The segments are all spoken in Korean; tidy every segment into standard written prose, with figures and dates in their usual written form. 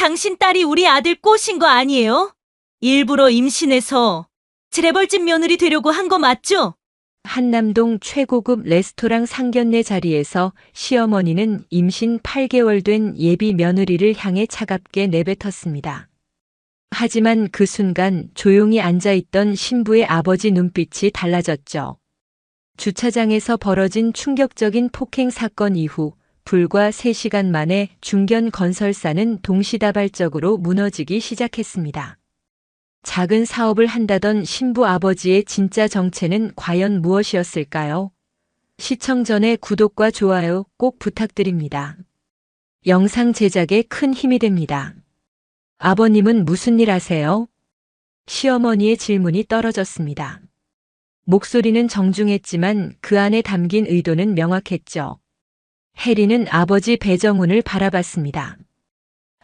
당신 딸이 우리 아들 꼬신 거 아니에요? 일부러 임신해서 재벌집 며느리 되려고 한 거 맞죠? 한남동 최고급 레스토랑 상견례 자리에서 시어머니는 임신 8개월 된 예비 며느리를 향해 차갑게 내뱉었습니다. 하지만 그 순간 조용히 앉아있던 신부의 아버지 눈빛이 달라졌죠. 주차장에서 벌어진 충격적인 폭행 사건 이후 불과 3시간 만에 중견 건설사는 동시다발적으로 무너지기 시작했습니다. 작은 사업을 한다던 신부 아버지의 진짜 정체는 과연 무엇이었을까요? 시청 전에 구독과 좋아요 꼭 부탁드립니다. 영상 제작에 큰 힘이 됩니다. 아버님은 무슨 일 하세요? 시어머니의 질문이 떨어졌습니다. 목소리는 정중했지만 그 안에 담긴 의도는 명확했죠. 혜리는 아버지 배정훈을 바라봤습니다.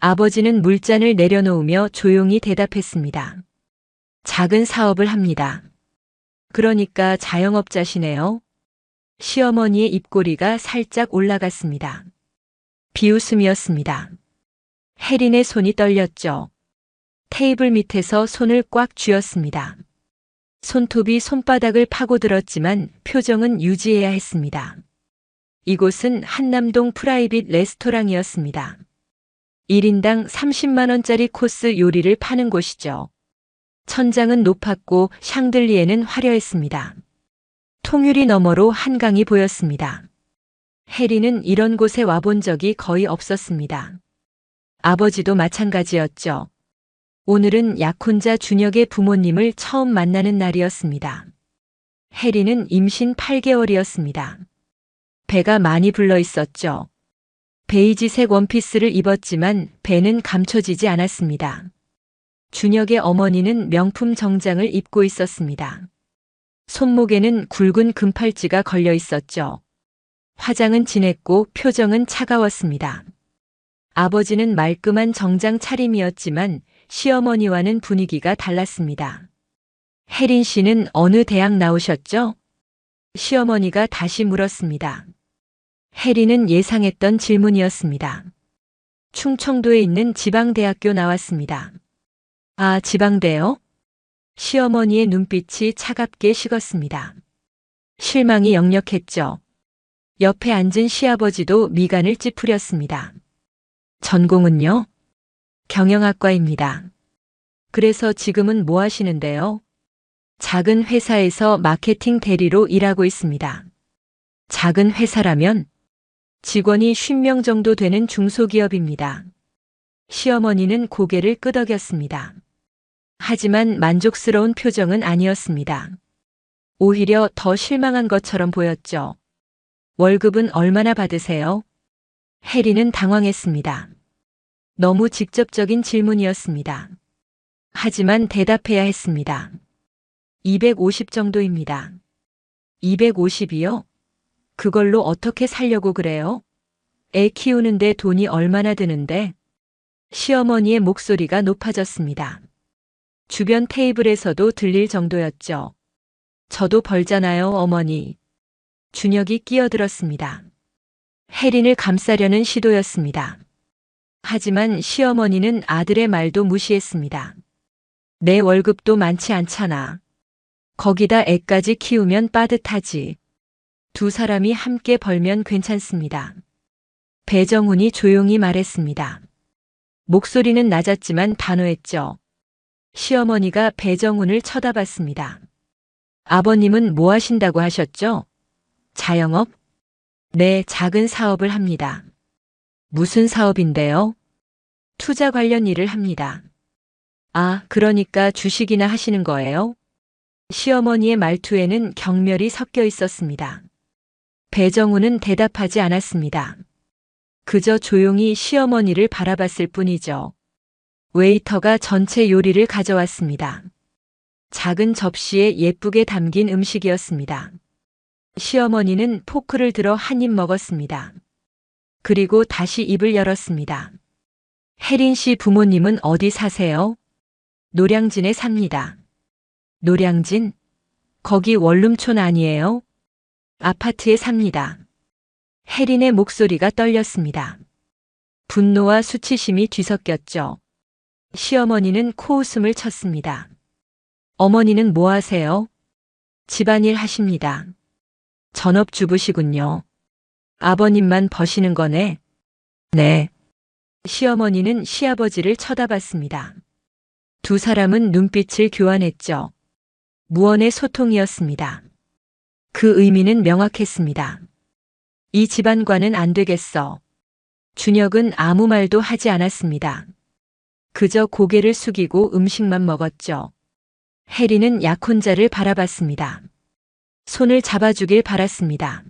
아버지는 물잔을 내려놓으며 조용히 대답했습니다. 작은 사업을 합니다. 그러니까 자영업자시네요. 시어머니의 입꼬리가 살짝 올라갔습니다. 비웃음이었습니다. 혜린의 손이 떨렸죠. 테이블 밑에서 손을 꽉 쥐었습니다. 손톱이 손바닥을 파고들었지만 표정은 유지해야 했습니다. 이곳은 한남동 프라이빗 레스토랑이었습니다. 1인당 30만 원짜리 코스 요리를 파는 곳이죠. 천장은 높았고 샹들리에는 화려했습니다. 통유리 너머로 한강이 보였습니다. 혜리는 이런 곳에 와본 적이 거의 없었습니다. 아버지도 마찬가지였죠. 오늘은 약혼자 준혁의 부모님을 처음 만나는 날이었습니다. 혜리는 임신 8개월이었습니다. 배가 많이 불러 있었죠. 베이지색 원피스를 입었지만 배는 감춰지지 않았습니다. 준혁의 어머니는 명품 정장을 입고 있었습니다. 손목에는 굵은 금팔찌가 걸려 있었죠. 화장은 진했고 표정은 차가웠습니다. 아버지는 말끔한 정장 차림이었지만 시어머니와는 분위기가 달랐습니다. 혜린 씨는 어느 대학 나오셨죠? 시어머니가 다시 물었습니다. 혜린은 예상했던 질문이었습니다. 충청도에 있는 지방대학교 나왔습니다. 아, 지방대요? 시어머니의 눈빛이 차갑게 식었습니다. 실망이 역력했죠. 옆에 앉은 시아버지도 미간을 찌푸렸습니다. 전공은요? 경영학과입니다. 그래서 지금은 뭐 하시는데요? 작은 회사에서 마케팅 대리로 일하고 있습니다. 작은 회사라면 직원이 50명 정도 되는 중소기업입니다. 시어머니는 고개를 끄덕였습니다. 하지만 만족스러운 표정은 아니었습니다. 오히려 더 실망한 것처럼 보였죠. 월급은 얼마나 받으세요? 혜리는 당황했습니다. 너무 직접적인 질문이었습니다. 하지만 대답해야 했습니다. 250 정도입니다. 250이요? 그걸로 어떻게 살려고 그래요? 애 키우는데 돈이 얼마나 드는데? 시어머니의 목소리가 높아졌습니다. 주변 테이블에서도 들릴 정도였죠. 저도 벌잖아요, 어머니. 준혁이 끼어들었습니다. 혜린을 감싸려는 시도였습니다. 하지만 시어머니는 아들의 말도 무시했습니다. 내 월급도 많지 않잖아. 거기다 애까지 키우면 빠듯하지. 두 사람이 함께 벌면 괜찮습니다. 배정훈이 조용히 말했습니다. 목소리는 낮았지만 단호했죠. 시어머니가 배정훈을 쳐다봤습니다. 아버님은 뭐 하신다고 하셨죠? 자영업? 네, 작은 사업을 합니다. 무슨 사업인데요? 투자 관련 일을 합니다. 아, 그러니까 주식이나 하시는 거예요? 시어머니의 말투에는 경멸이 섞여 있었습니다. 배정훈은 대답하지 않았습니다. 그저 조용히 시어머니를 바라봤을 뿐이죠. 웨이터가 전체 요리를 가져왔습니다. 작은 접시에 예쁘게 담긴 음식이었습니다. 시어머니는 포크를 들어 한 입 먹었습니다. 그리고 다시 입을 열었습니다. 혜린 씨 부모님은 어디 사세요? 노량진에 삽니다. 노량진? 거기 원룸촌 아니에요? 아파트에 삽니다. 혜린의 목소리가 떨렸습니다. 분노와 수치심이 뒤섞였죠. 시어머니는 코웃음을 쳤습니다. 어머니는 뭐 하세요? 집안일 하십니다. 전업주부시군요. 아버님만 버시는 거네. 네. 시어머니는 시아버지를 쳐다봤습니다. 두 사람은 눈빛을 교환했죠. 무언의 소통이었습니다. 그 의미는 명확했습니다. 이 집안과는 안 되겠어. 준혁은 아무 말도 하지 않았습니다. 그저 고개를 숙이고 음식만 먹었죠. 혜리는 약혼자를 바라봤습니다. 손을 잡아주길 바랐습니다.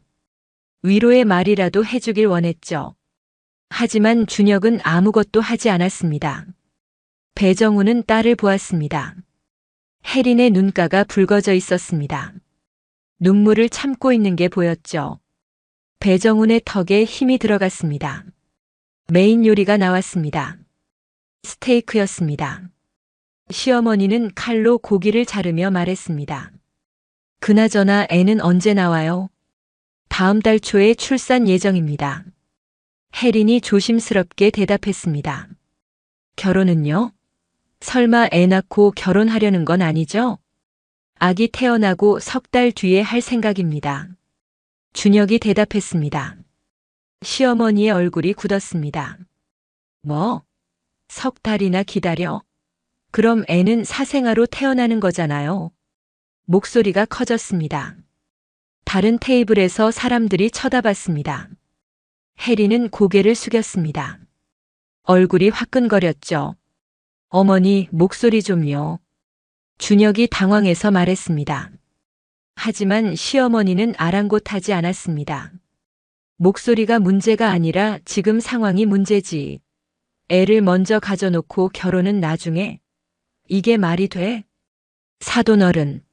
위로의 말이라도 해주길 원했죠. 하지만 준혁은 아무것도 하지 않았습니다. 배정우는 딸을 보았습니다. 혜린의 눈가가 붉어져 있었습니다. 눈물을 참고 있는 게 보였죠. 배정훈의 턱에 힘이 들어갔습니다. 메인 요리가 나왔습니다. 스테이크였습니다. 시어머니는 칼로 고기를 자르며 말했습니다. 그나저나 애는 언제 나와요? 다음 달 초에 출산 예정입니다. 혜린이 조심스럽게 대답했습니다. 결혼은요? 설마 애 낳고 결혼하려는 건 아니죠? 아기 태어나고 석 달 뒤에 할 생각입니다. 준혁이 대답했습니다. 시어머니의 얼굴이 굳었습니다. 뭐? 석 달이나 기다려? 그럼 애는 사생아로 태어나는 거잖아요. 목소리가 커졌습니다. 다른 테이블에서 사람들이 쳐다봤습니다. 혜리는 고개를 숙였습니다. 얼굴이 화끈거렸죠. 어머니, 목소리 좀요. 준혁이 당황해서 말했습니다. 하지만 시어머니는 아랑곳하지 않았습니다. 목소리가 문제가 아니라 지금 상황이 문제지. 애를 먼저 가져놓고 결혼은 나중에. 이게 말이 돼? 사돈어른.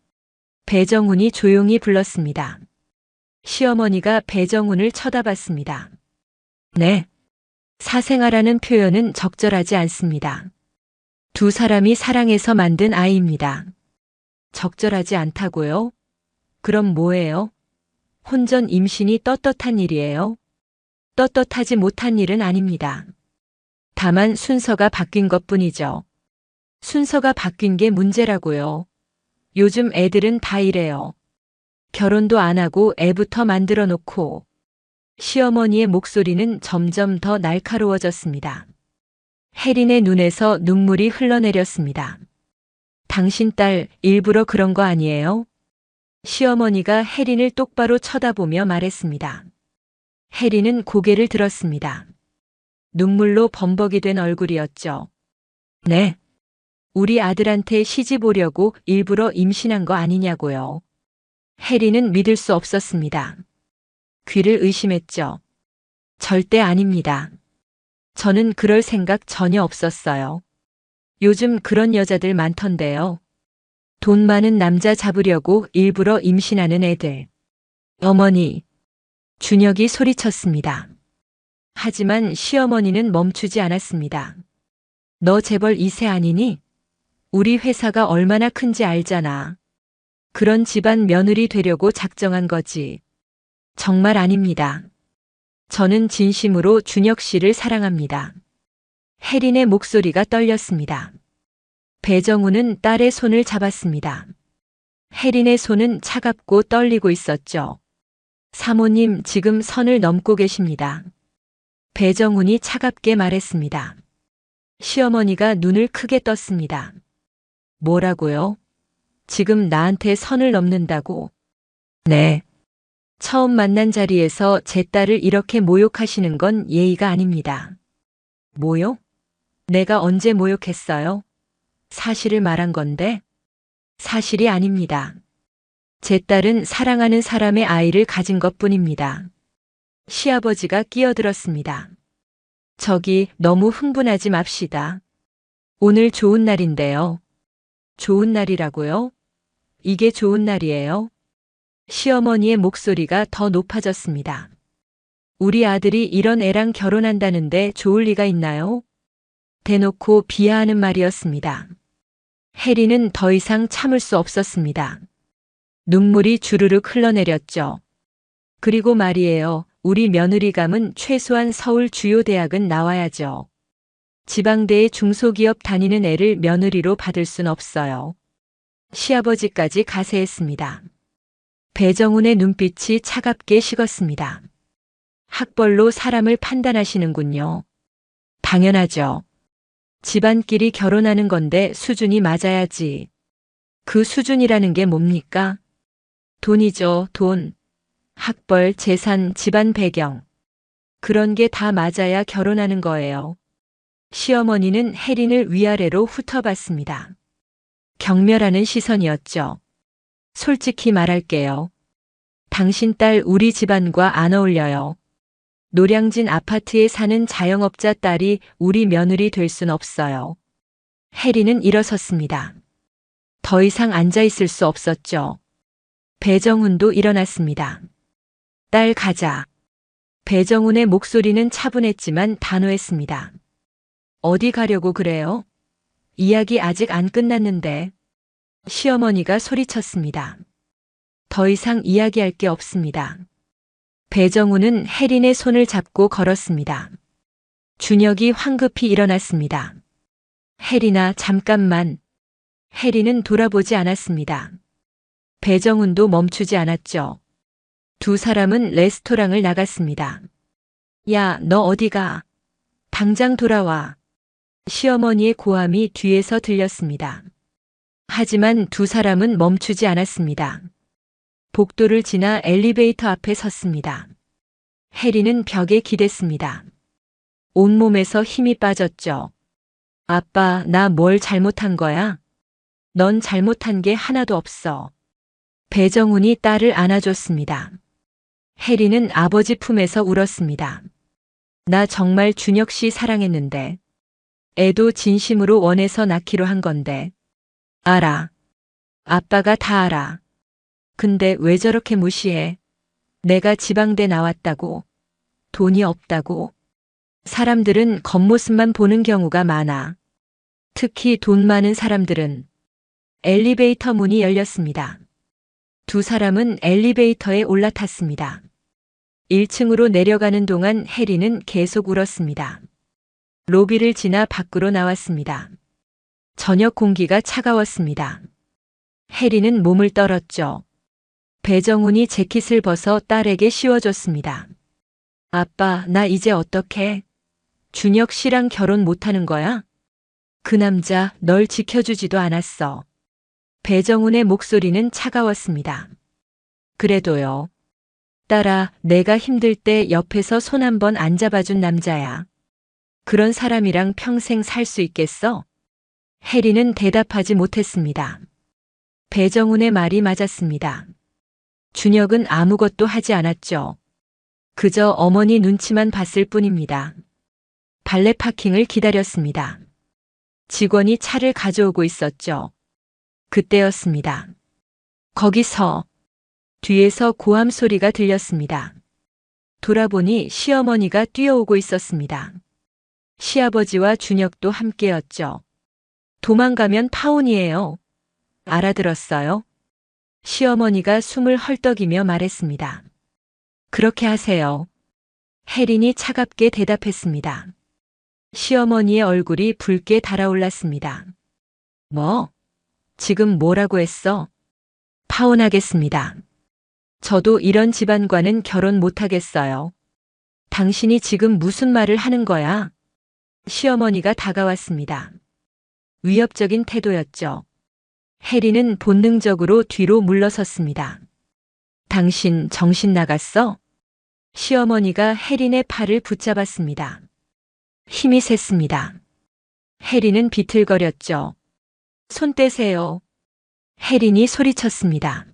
배정훈이 조용히 불렀습니다. 시어머니가 배정훈을 쳐다봤습니다. 네. 사생아라는 표현은 적절하지 않습니다. 두 사람이 사랑해서 만든 아이입니다. 적절하지 않다고요? 그럼 뭐예요? 혼전 임신이 떳떳한 일이에요? 떳떳하지 못한 일은 아닙니다. 다만 순서가 바뀐 것뿐이죠. 순서가 바뀐 게 문제라고요. 요즘 애들은 다 이래요. 결혼도 안 하고 애부터 만들어 놓고. 시어머니의 목소리는 점점 더 날카로워졌습니다. 혜린의 눈에서 눈물이 흘러내렸습니다. 당신 딸 일부러 그런 거 아니에요? 시어머니가 혜린을 똑바로 쳐다보며 말했습니다. 혜린은 고개를 들었습니다. 눈물로 범벅이 된 얼굴이었죠. 네. 우리 아들한테 시집 오려고 일부러 임신한 거 아니냐고요. 혜린은 믿을 수 없었습니다. 귀를 의심했죠. 절대 아닙니다. 저는 그럴 생각 전혀 없었어요. 요즘 그런 여자들 많던데요. 돈 많은 남자 잡으려고 일부러 임신하는 애들. 어머니. 준혁이 소리쳤습니다. 하지만 시어머니는 멈추지 않았습니다. 너 재벌 2세 아니니? 우리 회사가 얼마나 큰지 알잖아. 그런 집안 며느리 되려고 작정한 거지. 정말 아닙니다. 저는 진심으로 준혁 씨를 사랑합니다. 혜린의 목소리가 떨렸습니다. 배정우는 딸의 손을 잡았습니다. 혜린의 손은 차갑고 떨리고 있었죠. 사모님, 지금 선을 넘고 계십니다. 배정훈이 차갑게 말했습니다. 시어머니가 눈을 크게 떴습니다. 뭐라고요? 지금 나한테 선을 넘는다고? 네. 처음 만난 자리에서 제 딸을 이렇게 모욕하시는 건 예의가 아닙니다. 모욕? 내가 언제 모욕했어요? 사실을 말한 건데? 사실이 아닙니다. 제 딸은 사랑하는 사람의 아이를 가진 것뿐입니다. 시아버지가 끼어들었습니다. 저기 너무 흥분하지 맙시다. 오늘 좋은 날인데요. 좋은 날이라고요? 이게 좋은 날이에요? 시어머니의 목소리가 더 높아졌습니다. 우리 아들이 이런 애랑 결혼한다는데 좋을 리가 있나요? 대놓고 비하하는 말이었습니다. 혜리는 더 이상 참을 수 없었습니다. 눈물이 주르륵 흘러내렸죠. 그리고 말이에요. 우리 며느리 감은 최소한 서울 주요 대학은 나와야죠. 지방대의 중소기업 다니는 애를 며느리로 받을 순 없어요. 시아버지까지 가세했습니다. 배정훈의 눈빛이 차갑게 식었습니다. 학벌로 사람을 판단하시는군요. 당연하죠. 집안끼리 결혼하는 건데 수준이 맞아야지. 그 수준이라는 게 뭡니까? 돈이죠, 돈. 학벌, 재산, 집안 배경. 그런 게 다 맞아야 결혼하는 거예요. 시어머니는 혜린을 위아래로 훑어봤습니다. 경멸하는 시선이었죠. 솔직히 말할게요. 당신 딸 우리 집안과 안 어울려요. 노량진 아파트에 사는 자영업자 딸이 우리 며느리 될 순 없어요. 혜린은 일어섰습니다. 더 이상 앉아 있을 수 없었죠. 배정훈도 일어났습니다. 딸 가자. 배정훈의 목소리는 차분했지만 단호했습니다. 어디 가려고 그래요? 이야기 아직 안 끝났는데. 시어머니가 소리쳤습니다. 더 이상 이야기할 게 없습니다. 배정훈은 혜린의 손을 잡고 걸었습니다. 준혁이 황급히 일어났습니다. 혜린아, 잠깐만. 혜린은 돌아보지 않았습니다. 배정훈도 멈추지 않았죠. 두 사람은 레스토랑을 나갔습니다. 야, 너 어디 가? 당장 돌아와. 시어머니의 고함이 뒤에서 들렸습니다. 하지만 두 사람은 멈추지 않았습니다. 복도를 지나 엘리베이터 앞에 섰습니다. 혜린은 벽에 기댔습니다. 온몸에서 힘이 빠졌죠. 아빠, 나 뭘 잘못한 거야? 넌 잘못한 게 하나도 없어. 배정훈이 딸을 안아줬습니다. 혜린은 아버지 품에서 울었습니다. 나 정말 준혁 씨 사랑했는데. 애도 진심으로 원해서 낳기로 한 건데. 알아. 아빠가 다 알아. 근데 왜 저렇게 무시해? 내가 지방대 나왔다고. 돈이 없다고. 사람들은 겉모습만 보는 경우가 많아. 특히 돈 많은 사람들은. 엘리베이터 문이 열렸습니다. 두 사람은 엘리베이터에 올라탔습니다. 1층으로 내려가는 동안 혜린은 계속 울었습니다. 로비를 지나 밖으로 나왔습니다. 저녁 공기가 차가웠습니다. 혜린은 몸을 떨었죠. 배정훈이 재킷을 벗어 딸에게 씌워줬습니다. 아빠, 나 이제 어떡해? 준혁 씨랑 결혼 못하는 거야? 그 남자 널 지켜주지도 않았어. 배정훈의 목소리는 차가웠습니다. 그래도요. 딸아, 내가 힘들 때 옆에서 손 한 번 안 잡아준 남자야. 그런 사람이랑 평생 살 수 있겠어? 혜린은 대답하지 못했습니다. 배정훈의 말이 맞았습니다. 준혁은 아무것도 하지 않았죠. 그저 어머니 눈치만 봤을 뿐입니다. 발레 파킹을 기다렸습니다. 직원이 차를 가져오고 있었죠. 그때였습니다. 거기서 뒤에서 고함 소리가 들렸습니다. 돌아보니 시어머니가 뛰어오고 있었습니다. 시아버지와 준혁도 함께였죠. 도망가면 파혼이에요. 알아들었어요? 시어머니가 숨을 헐떡이며 말했습니다. 그렇게 하세요. 혜린이 차갑게 대답했습니다. 시어머니의 얼굴이 붉게 달아올랐습니다. 뭐? 지금 뭐라고 했어? 파혼하겠습니다. 저도 이런 집안과는 결혼 못하겠어요. 당신이 지금 무슨 말을 하는 거야? 시어머니가 다가왔습니다. 위협적인 태도였죠. 혜린은 본능적으로 뒤로 물러섰습니다. 당신 정신 나갔어? 시어머니가 혜린의 팔을 붙잡았습니다. 힘이 셌습니다. 혜린은 비틀거렸죠. 손 떼세요. 혜린이 소리쳤습니다.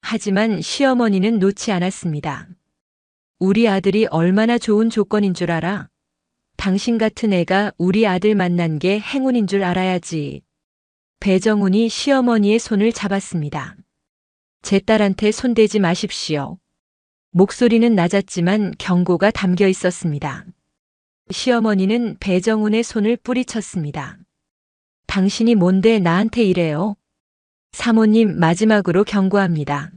하지만 시어머니는 놓지 않았습니다. 우리 아들이 얼마나 좋은 조건인 줄 알아? 당신 같은 애가 우리 아들 만난 게 행운인 줄 알아야지. 배정훈이 시어머니의 손을 잡았습니다. 제 딸한테 손대지 마십시오. 목소리는 낮았지만 경고가 담겨 있었습니다. 시어머니는 배정훈의 손을 뿌리쳤습니다. 당신이 뭔데 나한테 이래요? 사모님, 마지막으로 경고합니다.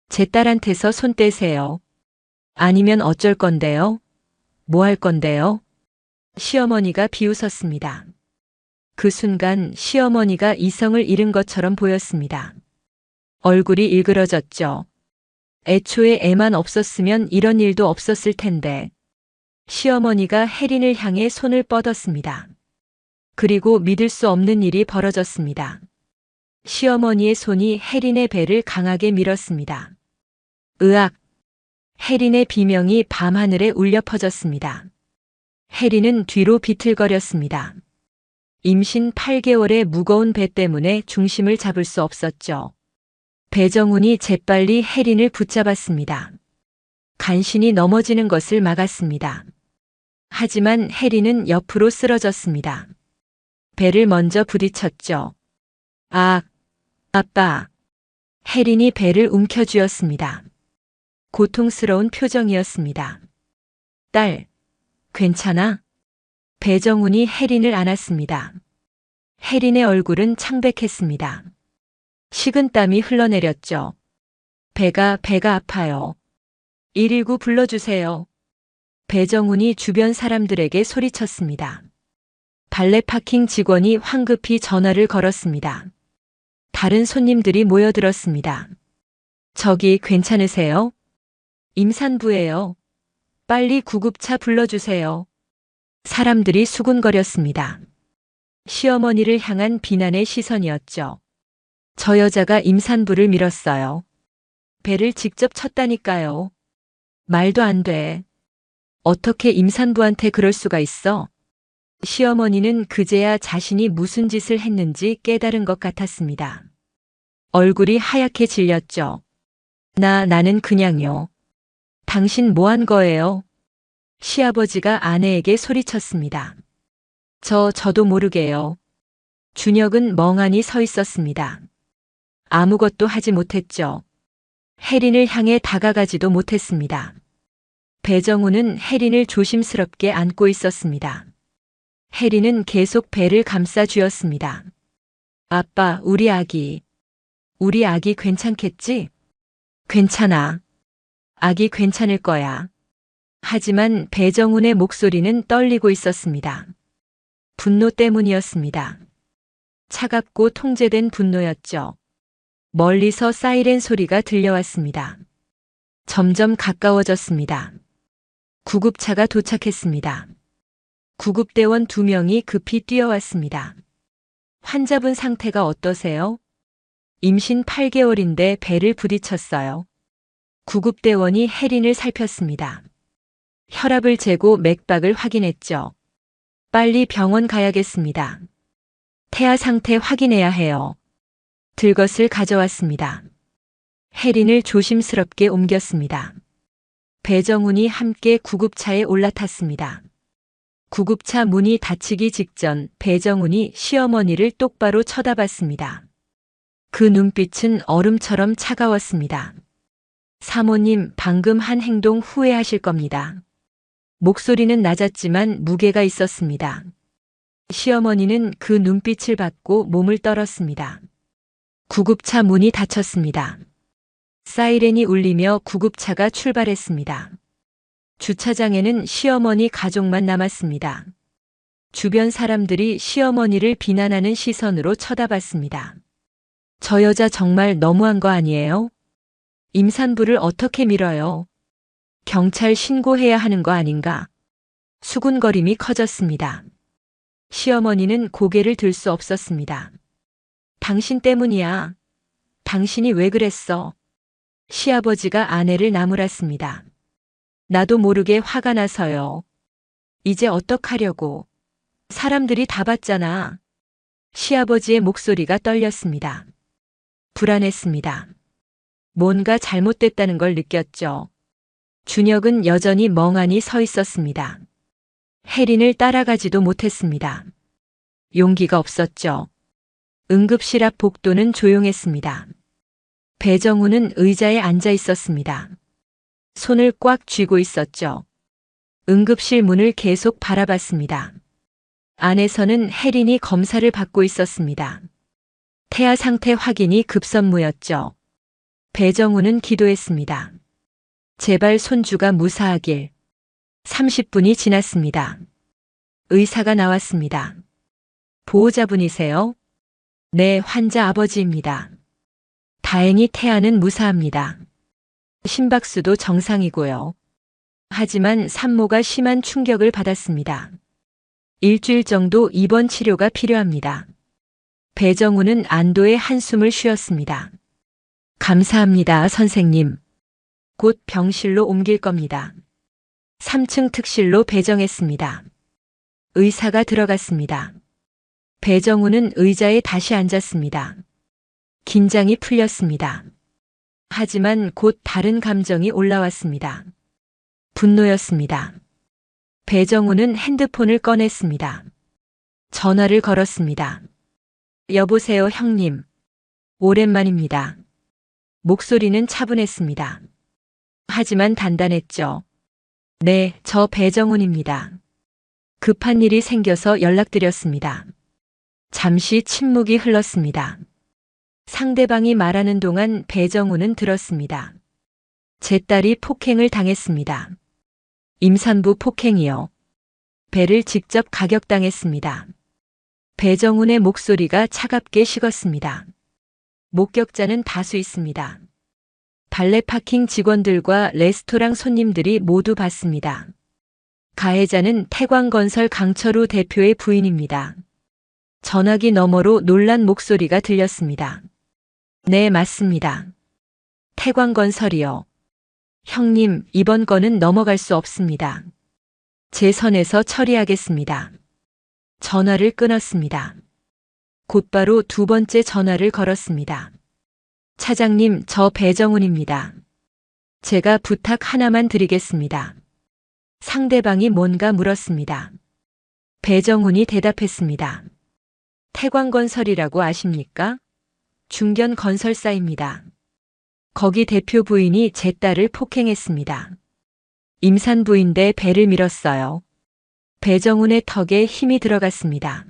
제 딸한테서 손 떼세요. 아니면 어쩔 건데요? 뭐 할 건데요? 시어머니가 비웃었습니다. 그 순간 시어머니가 이성을 잃은 것처럼 보였습니다. 얼굴이 일그러졌죠. 애초에 애만 없었으면 이런 일도 없었을 텐데. 시어머니가 혜린을 향해 손을 뻗었습니다. 그리고 믿을 수 없는 일이 벌어졌습니다. 시어머니의 손이 혜린의 배를 강하게 밀었습니다. 으악! 혜린의 비명이 밤하늘에 울려 퍼졌습니다. 혜린은 뒤로 비틀거렸습니다. 임신 8개월의 무거운 배 때문에 중심을 잡을 수 없었죠. 배정훈이 재빨리 혜린을 붙잡았습니다. 간신히 넘어지는 것을 막았습니다. 하지만 혜린은 옆으로 쓰러졌습니다. 배를 먼저 부딪혔죠. 아, 아빠. 혜린이 배를 움켜쥐었습니다. 고통스러운 표정이었습니다. 딸, 괜찮아? 배정훈이 혜린을 안았습니다. 혜린의 얼굴은 창백했습니다. 식은땀이 흘러내렸죠. 배가 아파요. 119 불러주세요. 배정훈이 주변 사람들에게 소리쳤습니다. 발레 파킹 직원이 황급히 전화를 걸었습니다. 다른 손님들이 모여들었습니다. 저기 괜찮으세요? 임산부예요. 빨리 구급차 불러주세요. 사람들이 수군거렸습니다. 시어머니를 향한 비난의 시선이었죠. 저 여자가 임산부를 밀었어요. 배를 직접 쳤다니까요. 말도 안 돼. 어떻게 임산부한테 그럴 수가 있어? 시어머니는 그제야 자신이 무슨 짓을 했는지 깨달은 것 같았습니다. 얼굴이 하얗게 질렸죠. 나는 그냥요. 당신 뭐 한 거예요? 시아버지가 아내에게 소리쳤습니다. 저도 모르게요. 준혁은 멍하니 서 있었습니다. 아무것도 하지 못했죠. 혜린을 향해 다가가지도 못했습니다. 배정훈은 혜린을 조심스럽게 안고 있었습니다. 혜린은 계속 배를 감싸 쥐었습니다. 아빠, 우리 아기 괜찮겠지? 괜찮아. 아기 괜찮을 거야. 하지만 배정훈의 목소리는 떨리고 있었습니다. 분노 때문이었습니다. 차갑고 통제된 분노였죠. 멀리서 사이렌 소리가 들려왔습니다. 점점 가까워졌습니다. 구급차가 도착했습니다. 구급대원 2명이 급히 뛰어왔습니다. 환자분 상태가 어떠세요? 임신 8개월인데 배를 부딪혔어요. 구급대원이 혜린을 살폈습니다. 혈압을 재고 맥박을 확인했죠. 빨리 병원 가야겠습니다. 태아 상태 확인해야 해요. 들것을 가져왔습니다. 혜린을 조심스럽게 옮겼습니다. 배정훈이 함께 구급차에 올라탔습니다. 구급차 문이 닫히기 직전 배정훈이 시어머니를 똑바로 쳐다봤습니다. 그 눈빛은 얼음처럼 차가웠습니다. 사모님, 방금 한 행동 후회하실 겁니다. 목소리는 낮았지만 무게가 있었습니다. 시어머니는 그 눈빛을 받고 몸을 떨었습니다. 구급차 문이 닫혔습니다. 사이렌이 울리며 구급차가 출발했습니다. 주차장에는 시어머니 가족만 남았습니다. 주변 사람들이 시어머니를 비난하는 시선으로 쳐다봤습니다. 저 여자 정말 너무한 거 아니에요? 임산부를 어떻게 밀어요? 경찰 신고해야 하는 거 아닌가? 수군거림이 커졌습니다. 시어머니는 고개를 들 수 없었습니다. 당신 때문이야. 당신이 왜 그랬어? 시아버지가 아내를 나무랐습니다. 나도 모르게 화가 나서요. 이제 어떡하려고. 사람들이 다 봤잖아. 시아버지의 목소리가 떨렸습니다. 불안했습니다. 뭔가 잘못됐다는 걸 느꼈죠. 준혁은 여전히 멍하니 서 있었습니다. 혜린을 따라가지도 못했습니다. 용기가 없었죠. 응급실 앞 복도는 조용했습니다. 배정훈은 의자에 앉아 있었습니다. 손을 꽉 쥐고 있었죠. 응급실 문을 계속 바라봤습니다. 안에서는 혜린이 검사를 받고 있었습니다. 태아 상태 확인이 급선무였죠. 배정훈은 기도했습니다. 제발 손주가 무사하길. 30분이 지났습니다. 의사가 나왔습니다. 보호자분이세요? 네, 환자 아버지입니다. 다행히 태아는 무사합니다. 심박수도 정상이고요. 하지만 산모가 심한 충격을 받았습니다. 일주일 정도 입원 치료가 필요합니다. 배정우는 안도의 한숨을 쉬었습니다. 감사합니다, 선생님. 곧 병실로 옮길 겁니다. 3층 특실로 배정했습니다. 의사가 들어갔습니다. 배정우는 의자에 다시 앉았습니다. 긴장이 풀렸습니다. 하지만 곧 다른 감정이 올라왔습니다. 분노였습니다. 배정우는 핸드폰을 꺼냈습니다. 전화를 걸었습니다. 여보세요, 형님. 오랜만입니다. 목소리는 차분했습니다. 하지만 단단했죠. 네, 저 배정훈입니다. 급한 일이 생겨서 연락드렸습니다. 잠시 침묵이 흘렀습니다. 상대방이 말하는 동안 배정훈은 들었습니다. 제 딸이 폭행을 당했습니다. 임산부 폭행이요. 배를 직접 가격당했습니다. 배정훈의 목소리가 차갑게 식었습니다. 목격자는 다수 있습니다. 발레 파킹 직원들과 레스토랑 손님들이 모두 봤습니다. 가해자는 태광건설 강철우 대표의 부인입니다. 전화기 너머로 놀란 목소리가 들렸습니다. 네, 맞습니다. 태광건설이요. 형님, 이번 건은 넘어갈 수 없습니다. 제 선에서 처리하겠습니다. 전화를 끊었습니다. 곧바로 두 번째 전화를 걸었습니다. 차장님, 저 배정훈입니다. 제가 부탁 하나만 드리겠습니다. 상대방이 뭔가 물었습니다. 배정훈이 대답했습니다. 태광건설이라고 아십니까? 중견건설사입니다. 거기 대표 부인이 제 딸을 폭행했습니다. 임산부인데 배를 밀었어요. 배정훈의 턱에 힘이 들어갔습니다.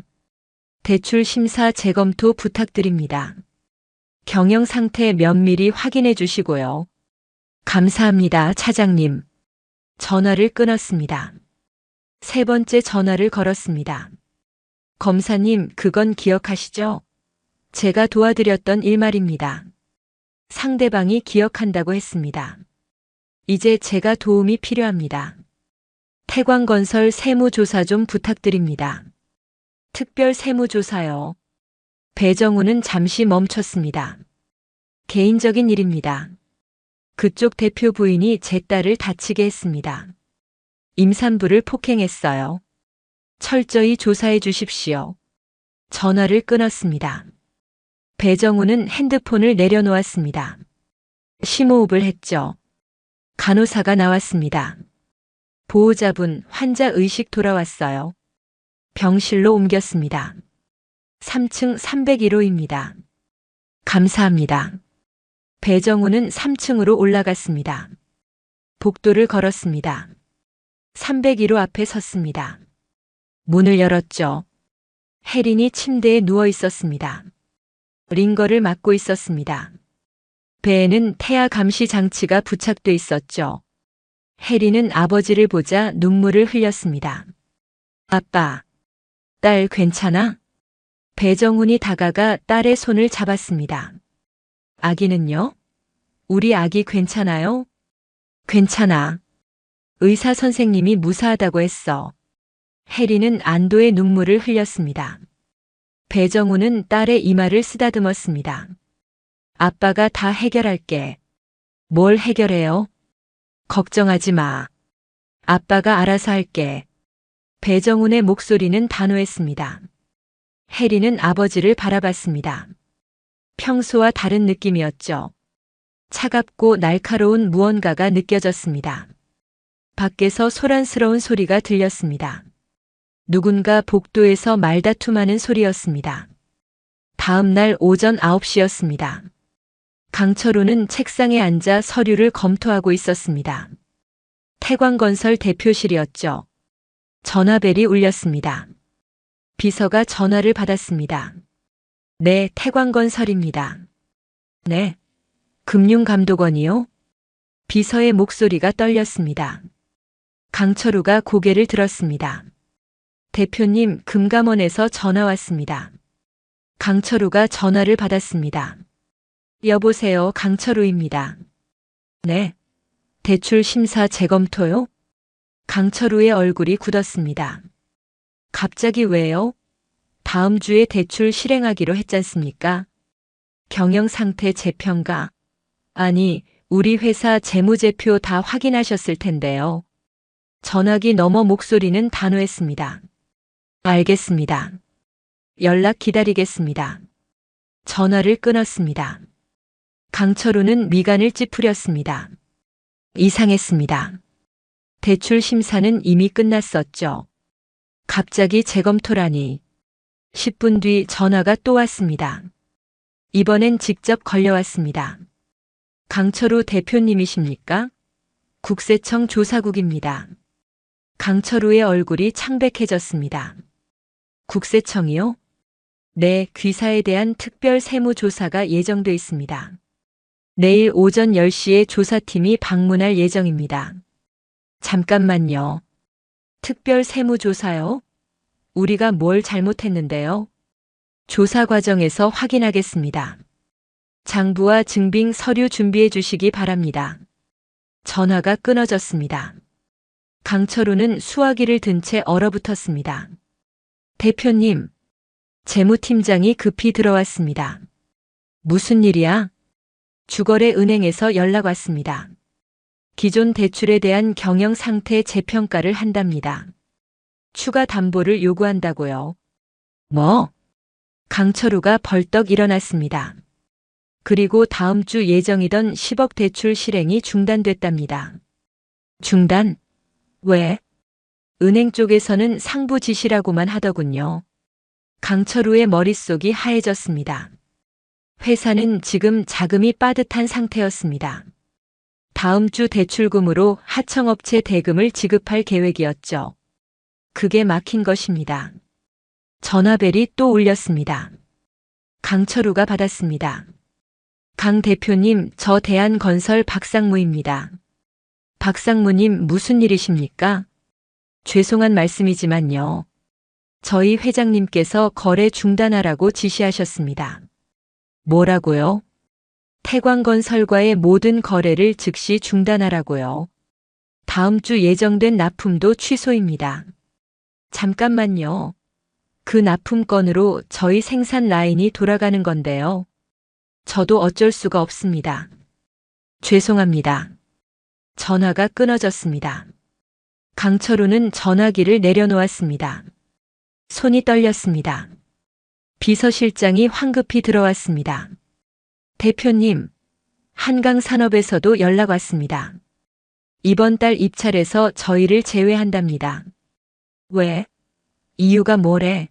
대출 심사 재검토 부탁드립니다. 경영 상태 면밀히 확인해 주시고요. 감사합니다, 차장님. 전화를 끊었습니다. 세 번째 전화를 걸었습니다. 검사님, 그건 기억하시죠? 제가 도와드렸던 일 말입니다. 상대방이 기억한다고 했습니다. 이제 제가 도움이 필요합니다. 태광건설 세무조사 좀 부탁드립니다. 특별 세무조사요. 배정훈은 잠시 멈췄습니다. 개인적인 일입니다. 그쪽 대표 부인이 제 딸을 다치게 했습니다. 임산부를 폭행했어요. 철저히 조사해 주십시오. 전화를 끊었습니다. 배정훈은 핸드폰을 내려놓았습니다. 심호흡을 했죠. 간호사가 나왔습니다. 보호자분, 환자 의식 돌아왔어요. 병실로 옮겼습니다. 3층 301호입니다. 감사합니다. 배정훈은 3층으로 올라갔습니다. 복도를 걸었습니다. 301호 앞에 섰습니다. 문을 열었죠. 혜린이 침대에 누워 있었습니다. 링거를 맞고 있었습니다. 배에는 태아 감시 장치가 부착돼 있었죠. 혜린은 아버지를 보자 눈물을 흘렸습니다. 아빠, 딸 괜찮아? 배정훈이 다가가 딸의 손을 잡았습니다. 아기는요? 우리 아기 괜찮아요? 괜찮아. 의사 선생님이 무사하다고 했어. 혜린은 안도의 눈물을 흘렸습니다. 배정훈은 딸의 이마를 쓰다듬었습니다. 아빠가 다 해결할게. 뭘 해결해요? 걱정하지 마. 아빠가 알아서 할게. 배정훈의 목소리는 단호했습니다. 혜린은 아버지를 바라봤습니다. 평소와 다른 느낌이었죠. 차갑고 날카로운 무언가가 느껴졌습니다. 밖에서 소란스러운 소리가 들렸습니다. 누군가 복도에서 말다툼하는 소리였습니다. 다음 날 오전 9시였습니다. 강철우는 책상에 앉아 서류를 검토하고 있었습니다. 태광건설 대표실이었죠. 전화벨이 울렸습니다. 비서가 전화를 받았습니다. 네, 태광건설입니다. 네. 금융감독원이요? 비서의 목소리가 떨렸습니다. 강철우가 고개를 들었습니다. 대표님, 금감원에서 전화 왔습니다. 강철우가 전화를 받았습니다. 여보세요, 강철우입니다. 네. 대출 심사 재검토요? 강철우의 얼굴이 굳었습니다. 갑자기 왜요? 다음 주에 대출 실행하기로 했잖습니까? 경영 상태 재평가. 아니, 우리 회사 재무제표 다 확인하셨을 텐데요. 전화기 너머 목소리는 단호했습니다. 알겠습니다. 연락 기다리겠습니다. 전화를 끊었습니다. 강철우는 미간을 찌푸렸습니다. 이상했습니다. 대출 심사는 이미 끝났었죠. 갑자기 재검토라니. 10분 뒤 전화가 또 왔습니다. 이번엔 직접 걸려왔습니다. 강철우 대표님이십니까? 국세청 조사국입니다. 강철우의 얼굴이 창백해졌습니다. 국세청이요? 네, 귀사에 대한 특별 세무조사가 예정돼 있습니다. 내일 오전 10시에 조사팀이 방문할 예정입니다. 잠깐만요. 특별 세무조사요? 우리가 뭘 잘못했는데요? 조사 과정에서 확인하겠습니다. 장부와 증빙 서류 준비해 주시기 바랍니다. 전화가 끊어졌습니다. 강철우는 수화기를 든 채 얼어붙었습니다. 대표님, 재무팀장이 급히 들어왔습니다. 무슨 일이야? 주거래 은행에서 연락 왔습니다. 기존 대출에 대한 경영 상태 재평가를 한답니다. 추가 담보를 요구한다고요. 뭐? 강철우가 벌떡 일어났습니다. 그리고 다음 주 예정이던 10억 대출 실행이 중단됐답니다. 중단? 왜? 은행 쪽에서는 상부 지시라고만 하더군요. 강철우의 머릿속이 하얘졌습니다. 회사는 지금 자금이 빠듯한 상태였습니다. 다음 주 대출금으로 하청업체 대금을 지급할 계획이었죠. 그게 막힌 것입니다. 전화벨이 또 울렸습니다. 강철우가 받았습니다. 강 대표님, 저 대한건설 박상무입니다. 박상무님, 무슨 일이십니까? 죄송한 말씀이지만요. 저희 회장님께서 거래 중단하라고 지시하셨습니다. 뭐라고요? 태광건설과의 모든 거래를 즉시 중단하라고요. 다음 주 예정된 납품도 취소입니다. 잠깐만요. 그 납품 건으로 저희 생산 라인이 돌아가는 건데요. 저도 어쩔 수가 없습니다. 죄송합니다. 전화가 끊어졌습니다. 강철우는 전화기를 내려놓았습니다. 손이 떨렸습니다. 비서실장이 황급히 들어왔습니다. 대표님, 한강산업에서도 연락 왔습니다. 이번 달 입찰에서 저희를 제외한답니다. 왜? 이유가 뭐래?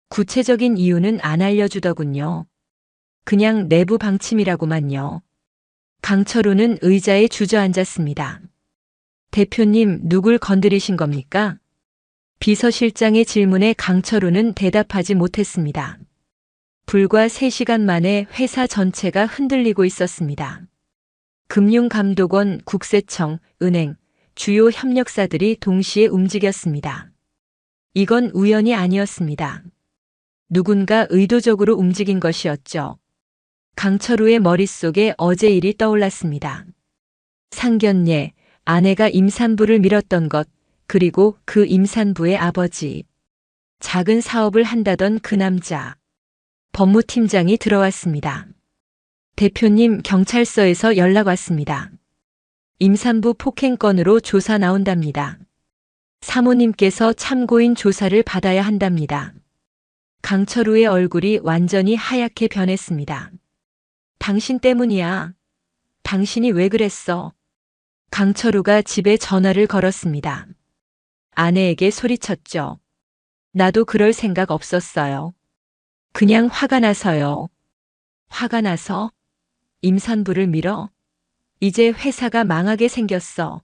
구체적인 이유는 안 알려주더군요. 그냥 내부 방침이라고만요. 강철우는 의자에 주저앉았습니다. 대표님, 누굴 건드리신 겁니까? 비서실장의 질문에 강철우는 대답하지 못했습니다. 불과 3시간 만에 회사 전체가 흔들리고 있었습니다. 금융감독원, 국세청, 은행, 주요 협력사들이 동시에 움직였습니다. 이건 우연이 아니었습니다. 누군가 의도적으로 움직인 것이었죠. 강철우의 머릿속에 어제 일이 떠올랐습니다. 상견례, 아내가 임산부를 밀었던 것, 그리고 그 임산부의 아버지. 작은 사업을 한다던 그 남자. 법무팀장이 들어왔습니다. 대표님, 경찰서에서 연락 왔습니다. 임산부 폭행 건으로 조사 나온답니다. 사모님께서 참고인 조사를 받아야 한답니다. 강철우의 얼굴이 완전히 하얗게 변했습니다. 당신 때문이야. 당신이 왜 그랬어? 강철우가 집에 전화를 걸었습니다. 아내에게 소리쳤죠. 나도 그럴 생각 없었어요. 그냥 화가 나서요. 화가 나서? 임산부를 밀어? 이제 회사가 망하게 생겼어.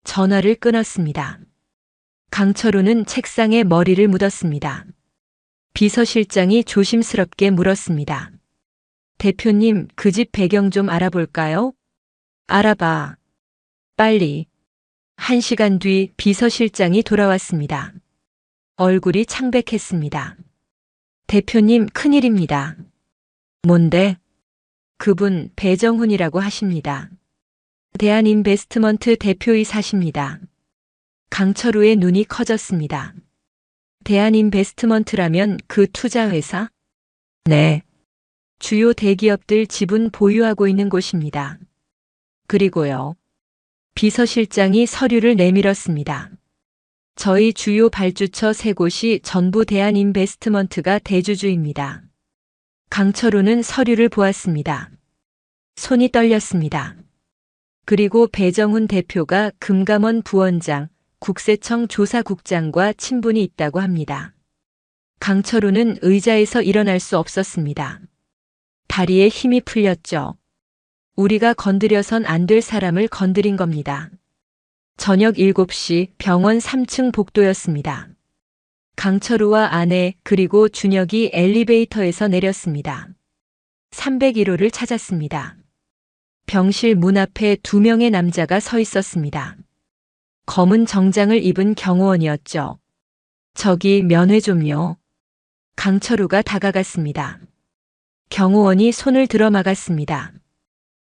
전화를 끊었습니다. 강철우는 책상에 머리를 묻었습니다. 비서실장이 조심스럽게 물었습니다. 대표님, 그 집 배경 좀 알아볼까요? 알아봐. 빨리. 1시간 뒤 비서실장이 돌아왔습니다. 얼굴이 창백했습니다. 대표님, 큰일입니다. 뭔데? 그분 배정훈이라고 하십니다. 대한인베스트먼트 대표이사십니다. 강철우의 눈이 커졌습니다. 대한인베스트먼트라면 그 투자회사? 네. 주요 대기업들 지분 보유하고 있는 곳입니다. 그리고요. 비서실장이 서류를 내밀었습니다. 저희 주요 발주처 3곳이 전부 대한인베스트먼트가 대주주입니다. 강철우는 서류를 보았습니다. 손이 떨렸습니다. 그리고 배정훈 대표가 금감원 부원장, 국세청 조사국장과 친분이 있다고 합니다. 강철우는 의자에서 일어날 수 없었습니다. 다리에 힘이 풀렸죠. 우리가 건드려선 안 될 사람을 건드린 겁니다. 저녁 7시 병원 3층 복도였습니다. 강철우와 아내 그리고 준혁이 엘리베이터에서 내렸습니다. 301호를 찾았습니다. 병실 문 앞에 2명의 남자가 서 있었습니다. 검은 정장을 입은 경호원이었죠. 저기 면회 좀요. 강철우가 다가갔습니다. 경호원이 손을 들어 막았습니다.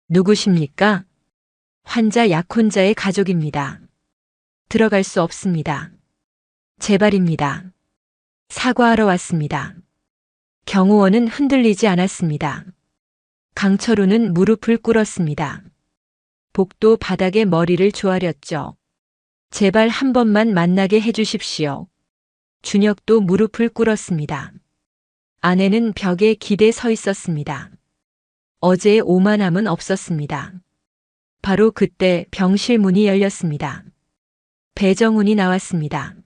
누구십니까? 환자 약혼자의 가족입니다. 들어갈 수 없습니다. 제발입니다. 사과하러 왔습니다. 경호원은 흔들리지 않았습니다. 강철우는 무릎을 꿇었습니다. 복도 바닥에 머리를 조아렸죠. 제발 한 번만 만나게 해주십시오. 준혁도 무릎을 꿇었습니다. 아내는 벽에 기대 서 있었습니다. 어제의 오만함은 없었습니다. 바로 그때 병실 문이 열렸습니다. 배정훈이 나왔습니다.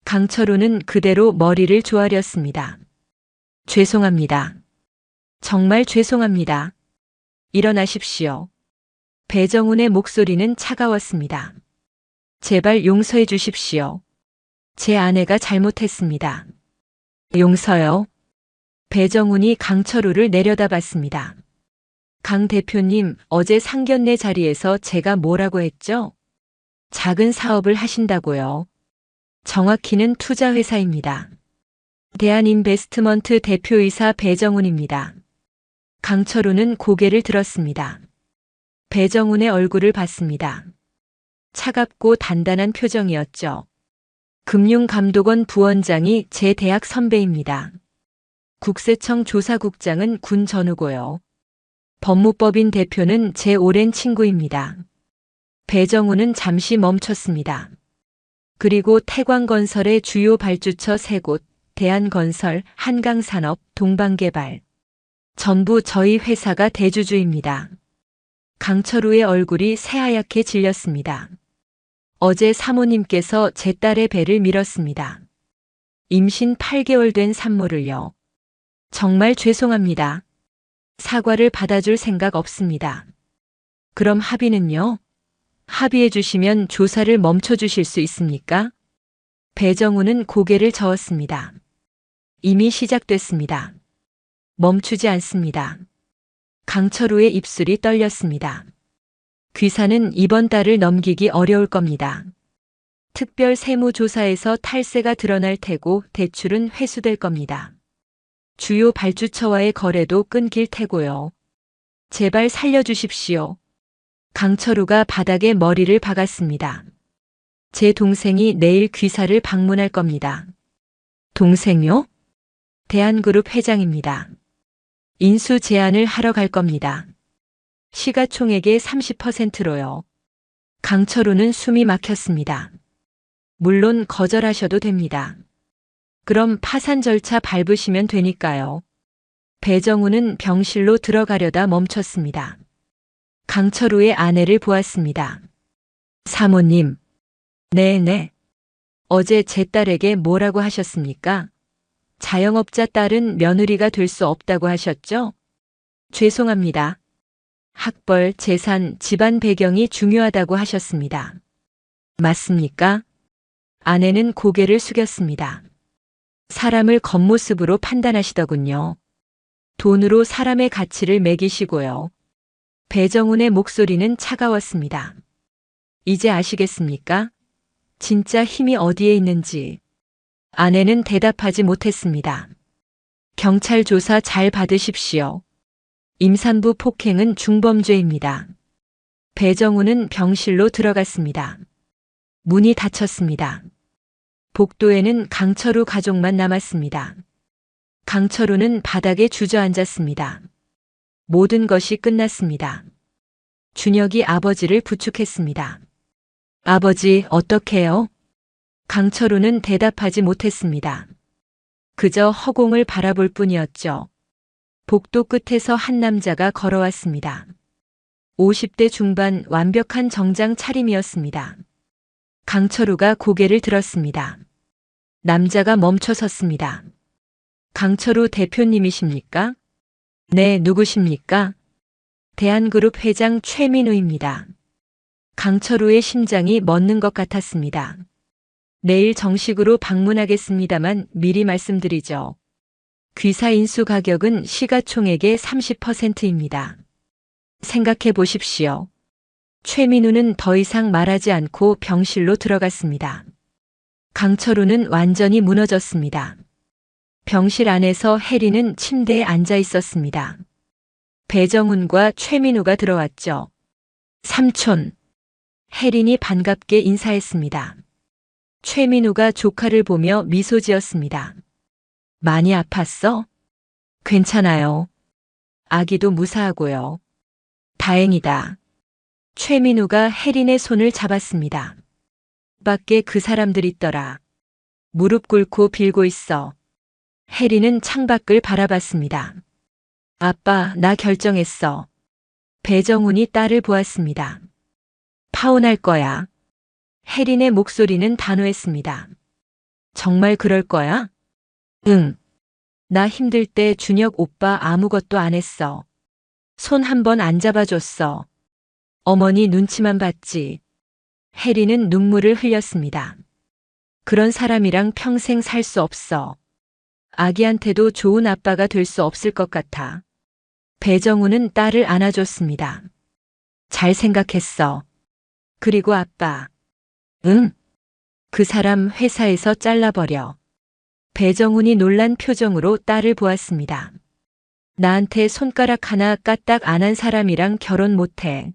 강철우는 그대로 머리를 조아렸습니다. 죄송합니다. 정말 죄송합니다. 일어나십시오. 배정훈의 목소리는 차가웠습니다. 제발 용서해 주십시오. 제 아내가 잘못했습니다. 용서요? 배정훈이 강철우를 내려다봤습니다. 강 대표님, 어제 상견례 자리에서 제가 뭐라고 했죠? 작은 사업을 하신다고요. 정확히는 투자회사입니다. 대한인베스트먼트 대표이사 배정훈입니다. 강철우는 고개를 들었습니다. 배정훈의 얼굴을 봤습니다. 차갑고 단단한 표정이었죠. 금융감독원 부원장이 제 대학 선배입니다. 국세청 조사국장은 군 전우고요. 법무법인 대표는 제 오랜 친구입니다. 배정훈은 잠시 멈췄습니다. 그리고 태광건설의 주요 발주처 3곳, 대한건설, 한강산업, 동방개발. 전부 저희 회사가 대주주입니다. 강철우의 얼굴이 새하얗게 질렸습니다. 어제 사모님께서 제 딸의 배를 밀었습니다. 임신 8개월 된 산모를요. 정말 죄송합니다. 사과를 받아줄 생각 없습니다. 그럼 합의는요? 합의해 주시면 조사를 멈춰 주실 수 있습니까? 배정훈은 고개를 저었습니다. 이미 시작됐습니다. 멈추지 않습니다. 강철우의 입술이 떨렸습니다. 귀사는 이번 달을 넘기기 어려울 겁니다. 특별 세무조사에서 탈세가 드러날 테고 대출은 회수될 겁니다. 주요 발주처와의 거래도 끊길 테고요. 제발 살려주십시오. 강철우가 바닥에 머리를 박았습니다. 제 동생이 내일 귀사를 방문할 겁니다. 동생요? 대한그룹 회장입니다. 인수 제안을 하러 갈 겁니다. 시가총액의 30%로요. 강철우는 숨이 막혔습니다. 물론 거절하셔도 됩니다. 그럼 파산 절차 밟으시면 되니까요. 배정훈은 병실로 들어가려다 멈췄습니다. 강철우의 아내를 보았습니다. 사모님. 네네. 어제 제 딸에게 뭐라고 하셨습니까? 자영업자 딸은 며느리가 될 수 없다고 하셨죠? 죄송합니다. 학벌, 재산, 집안 배경이 중요하다고 하셨습니다. 맞습니까? 아내는 고개를 숙였습니다. 사람을 겉모습으로 판단하시더군요. 돈으로 사람의 가치를 매기시고요. 배정훈의 목소리는 차가웠습니다. 이제 아시겠습니까? 진짜 힘이 어디에 있는지. 아내는 대답하지 못했습니다. 경찰 조사 잘 받으십시오. 임산부 폭행은 중범죄입니다. 배정우는 병실로 들어갔습니다. 문이 닫혔습니다. 복도에는 강철우 가족만 남았습니다. 강철우는 바닥에 주저앉았습니다. 모든 것이 끝났습니다. 준혁이 아버지를 부축했습니다. 아버지, 어떡해요? 강철우는 대답하지 못했습니다. 그저 허공을 바라볼 뿐이었죠. 복도 끝에서 한 남자가 걸어왔습니다. 50대 중반 완벽한 정장 차림이었습니다. 강철우가 고개를 들었습니다. 남자가 멈춰 섰습니다. 강철우 대표님이십니까? 네, 누구십니까? 대한그룹 회장 최민우입니다. 강철우의 심장이 멎는 것 같았습니다. 내일 정식으로 방문하겠습니다만 미리 말씀드리죠. 귀사 인수 가격은 시가총액의 30%입니다. 생각해 보십시오. 최민우는 더 이상 말하지 않고 병실로 들어갔습니다. 강철우는 완전히 무너졌습니다. 병실 안에서 혜리는 침대에 앉아 있었습니다. 배정훈과 최민우가 들어왔죠. 삼촌. 혜린이 반갑게 인사했습니다. 최민우가 조카를 보며 미소 지었습니다. 많이 아팠어? 괜찮아요. 아기도 무사하고요. 다행이다. 최민우가 혜린의 손을 잡았습니다. 밖에 그 사람들 있더라. 무릎 꿇고 빌고 있어. 혜린은 창밖을 바라봤습니다. 아빠, 나 결정했어. 배정훈이 딸을 보았습니다. 파혼할 거야. 혜린의 목소리는 단호했습니다. 정말 그럴 거야? 응. 나 힘들 때 준혁 오빠 아무것도 안 했어. 손 한 번 안 잡아줬어. 어머니 눈치만 봤지. 혜린은 눈물을 흘렸습니다. 그런 사람이랑 평생 살 수 없어. 아기한테도 좋은 아빠가 될 수 없을 것 같아. 배정우는 딸을 안아줬습니다. 잘 생각했어. 그리고 아빠. 응? 그 사람 회사에서 잘라버려. 배정훈이 놀란 표정으로 딸을 보았습니다. 나한테 손가락 하나 까딱 안 한 사람이랑 결혼 못해.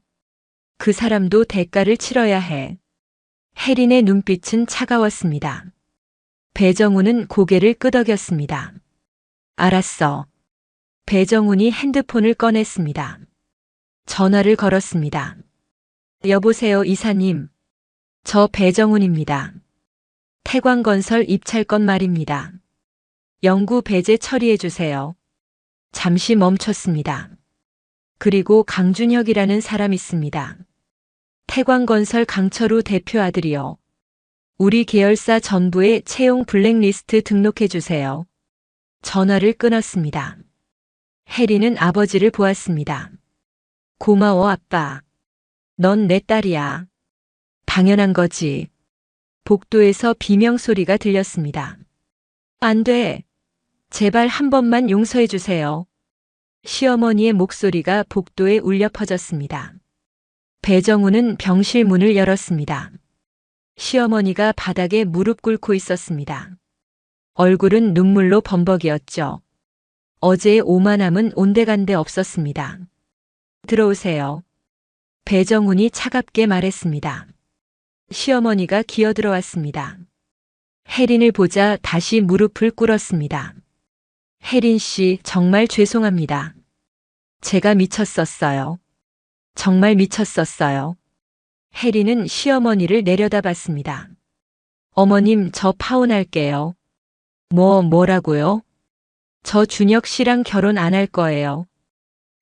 그 사람도 대가를 치러야 해. 혜린의 눈빛은 차가웠습니다. 배정훈은 고개를 끄덕였습니다. 알았어. 배정훈이 핸드폰을 꺼냈습니다. 전화를 걸었습니다. 여보세요, 이사님. 저 배정훈입니다. 태광건설 입찰건 말입니다. 영구 배제 처리해 주세요. 잠시 멈췄습니다. 그리고 강준혁이라는 사람 있습니다. 태광건설 강철우 대표 아들이요. 우리 계열사 전부에 채용 블랙리스트 등록해 주세요. 전화를 끊었습니다. 혜리는 아버지를 보았습니다. 고마워, 아빠. 넌 내 딸이야. 당연한 거지. 복도에서 비명소리가 들렸습니다. 안 돼. 제발 한 번만 용서해 주세요. 시어머니의 목소리가 복도에 울려 퍼졌습니다. 배정우는 병실 문을 열었습니다. 시어머니가 바닥에 무릎 꿇고 있었습니다. 얼굴은 눈물로 범벅이었죠. 어제의 오만함은 온데간데 없었습니다. 들어오세요. 배정훈이 차갑게 말했습니다. 시어머니가 기어들어왔습니다. 혜린을 보자 다시 무릎을 꿇었습니다. 혜린 씨, 정말 죄송합니다. 제가 미쳤었어요. 정말 미쳤었어요. 혜린은 시어머니를 내려다봤습니다. 어머님, 저 파혼할게요. 뭐라고요? 저 준혁 씨랑 결혼 안 할 거예요.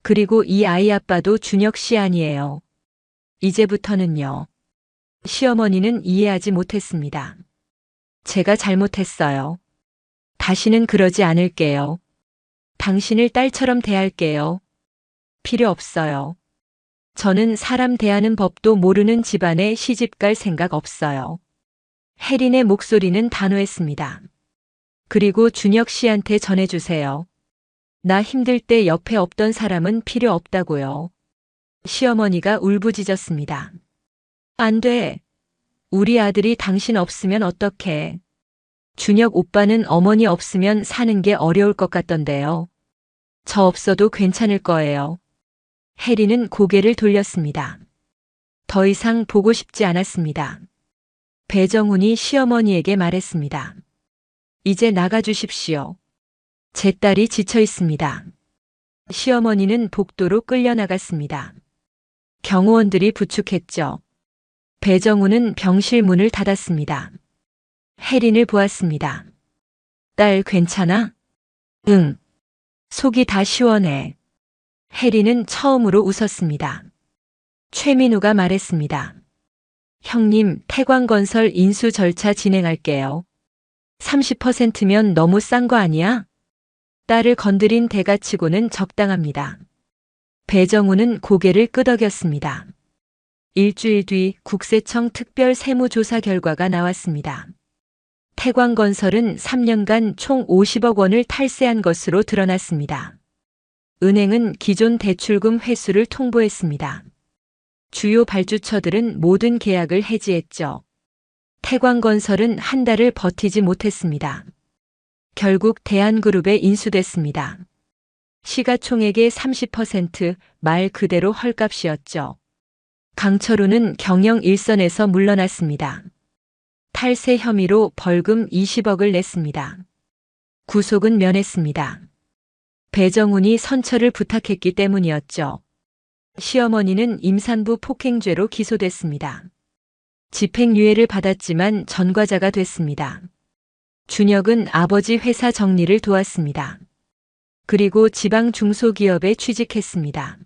그리고 이 아이 아빠도 준혁 씨 아니에요. 이제부터는요. 시어머니는 이해하지 못했습니다. 제가 잘못했어요. 다시는 그러지 않을게요. 당신을 딸처럼 대할게요. 필요 없어요. 저는 사람 대하는 법도 모르는 집안에 시집갈 생각 없어요. 혜린의 목소리는 단호했습니다. 그리고 준혁 씨한테 전해주세요. 나 힘들 때 옆에 없던 사람은 필요 없다고요. 시어머니가 울부짖었습니다. 안 돼. 우리 아들이 당신 없으면 어떡해. 준혁 오빠는 어머니 없으면 사는 게 어려울 것 같던데요. 저 없어도 괜찮을 거예요. 혜리는 고개를 돌렸습니다. 더 이상 보고 싶지 않았습니다. 배정훈이 시어머니에게 말했습니다. 이제 나가주십시오. 제 딸이 지쳐 있습니다. 시어머니는 복도로 끌려나갔습니다. 경호원들이 부축했죠. 배정훈은 병실 문을 닫았습니다. 혜린을 보았습니다. 딸 괜찮아? 응. 속이 다 시원해. 혜린은 처음으로 웃었습니다. 최민우가 말했습니다. 형님, 태광건설 인수 절차 진행할게요. 30%면 너무 싼 거 아니야? 딸을 건드린 대가치고는 적당합니다. 배정우는 고개를 끄덕였습니다. 일주일 뒤 국세청 특별 세무조사 결과가 나왔습니다. 태광건설은 3년간 총 50억 원을 탈세한 것으로 드러났습니다. 은행은 기존 대출금 회수를 통보했습니다. 주요 발주처들은 모든 계약을 해지했죠. 태광건설은 한 달을 버티지 못했습니다. 결국 대한그룹에 인수됐습니다. 시가총액의 30% 말 그대로 헐값이었죠. 강철우는 경영 일선에서 물러났습니다. 탈세 혐의로 벌금 20억을 냈습니다. 구속은 면했습니다. 배정훈이 선처를 부탁했기 때문이었죠. 시어머니는 임산부 폭행죄로 기소됐습니다. 집행유예를 받았지만 전과자가 됐습니다. 준혁은 아버지 회사 정리를 도왔습니다. 그리고 지방 중소기업에 취직했습니다.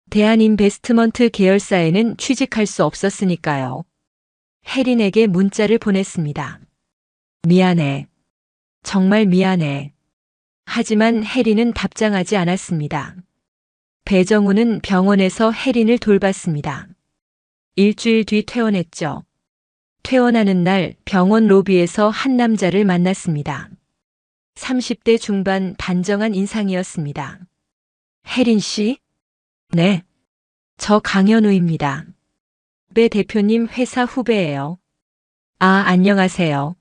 대한인베스트먼트 계열사에는 취직할 수 없었으니까요. 혜린에게 문자를 보냈습니다. 미안해. 정말 미안해. 하지만 혜린은 답장하지 않았습니다. 배정우는 병원에서 혜린을 돌봤습니다. 일주일 뒤 퇴원했죠. 퇴원하는 날 병원 로비에서 한 남자를 만났습니다. 30대 중반 단정한 인상이었습니다. 혜린 씨? 네. 저 강현우입니다. 배 대표님 회사 후배예요. 아, 안녕하세요.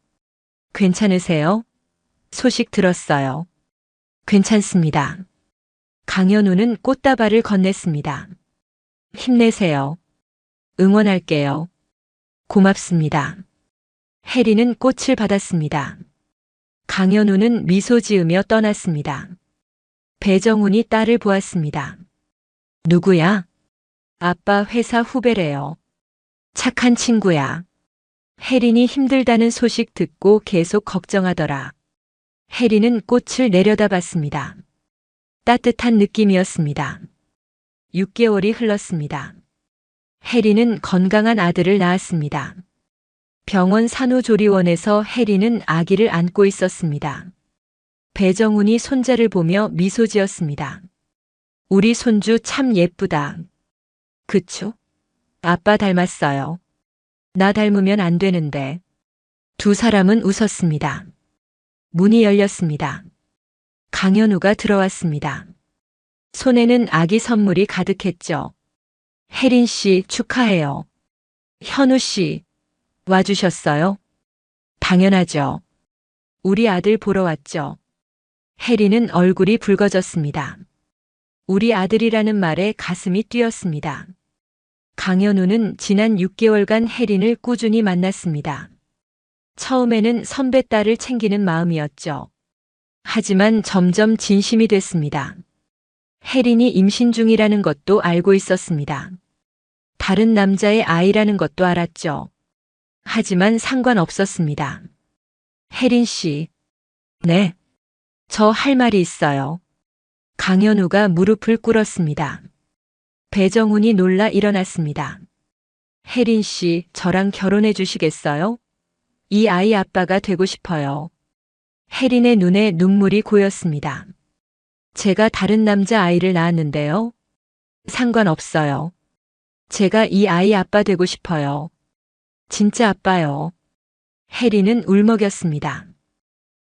괜찮으세요? 소식 들었어요. 괜찮습니다. 강현우는 꽃다발을 건넸습니다. 힘내세요. 응원할게요. 고맙습니다. 혜리는 꽃을 받았습니다. 강현우는 미소 지으며 떠났습니다. 배정훈이 딸을 보았습니다. 누구야? 아빠 회사 후배래요. 착한 친구야. 혜린이 힘들다는 소식 듣고 계속 걱정하더라. 혜린은 꽃을 내려다봤습니다. 따뜻한 느낌이었습니다. 6개월이 흘렀습니다. 혜린은 건강한 아들을 낳았습니다. 병원 산후조리원에서 혜린은 아기를 안고 있었습니다. 배정훈이 손자를 보며 미소 지었습니다. 우리 손주 참 예쁘다. 그쵸? 아빠 닮았어요. 나 닮으면 안 되는데. 두 사람은 웃었습니다. 문이 열렸습니다. 강현우가 들어왔습니다. 손에는 아기 선물이 가득했죠. 혜린 씨 축하해요. 현우 씨 와주셨어요? 당연하죠. 우리 아들 보러 왔죠. 혜린은 얼굴이 붉어졌습니다. 우리 아들이라는 말에 가슴이 뛰었습니다. 강현우는 지난 6개월간 혜린을 꾸준히 만났습니다. 처음에는 선배 딸을 챙기는 마음이었죠. 하지만 점점 진심이 됐습니다. 혜린이 임신 중이라는 것도 알고 있었습니다. 다른 남자의 아이라는 것도 알았죠. 하지만 상관없었습니다. 혜린 씨. 네. 저 할 말이 있어요. 강현우가 무릎을 꿇었습니다. 배정훈이 놀라 일어났습니다. 혜린 씨, 저랑 결혼해 주시겠어요? 이 아이 아빠가 되고 싶어요. 혜린의 눈에 눈물이 고였습니다. 제가 다른 남자 아이를 낳았는데요. 상관없어요. 제가 이 아이 아빠 되고 싶어요. 진짜 아빠요. 혜린은 울먹였습니다.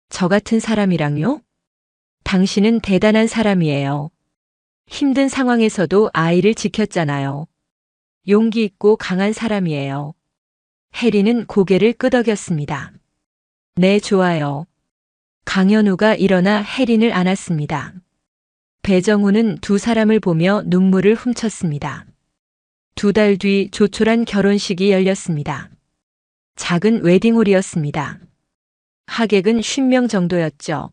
저 같은 사람이랑요? 당신은 대단한 사람이에요. 힘든 상황에서도 아이를 지켰잖아요. 용기 있고 강한 사람이에요. 혜리는 고개를 끄덕였습니다. 네, 좋아요. 강현우가 일어나 혜린을 안았습니다. 배정우는 두 사람을 보며 눈물을 훔쳤습니다. 2달 뒤 조촐한 결혼식이 열렸습니다. 작은 웨딩홀이었습니다. 하객은 50명 정도였죠.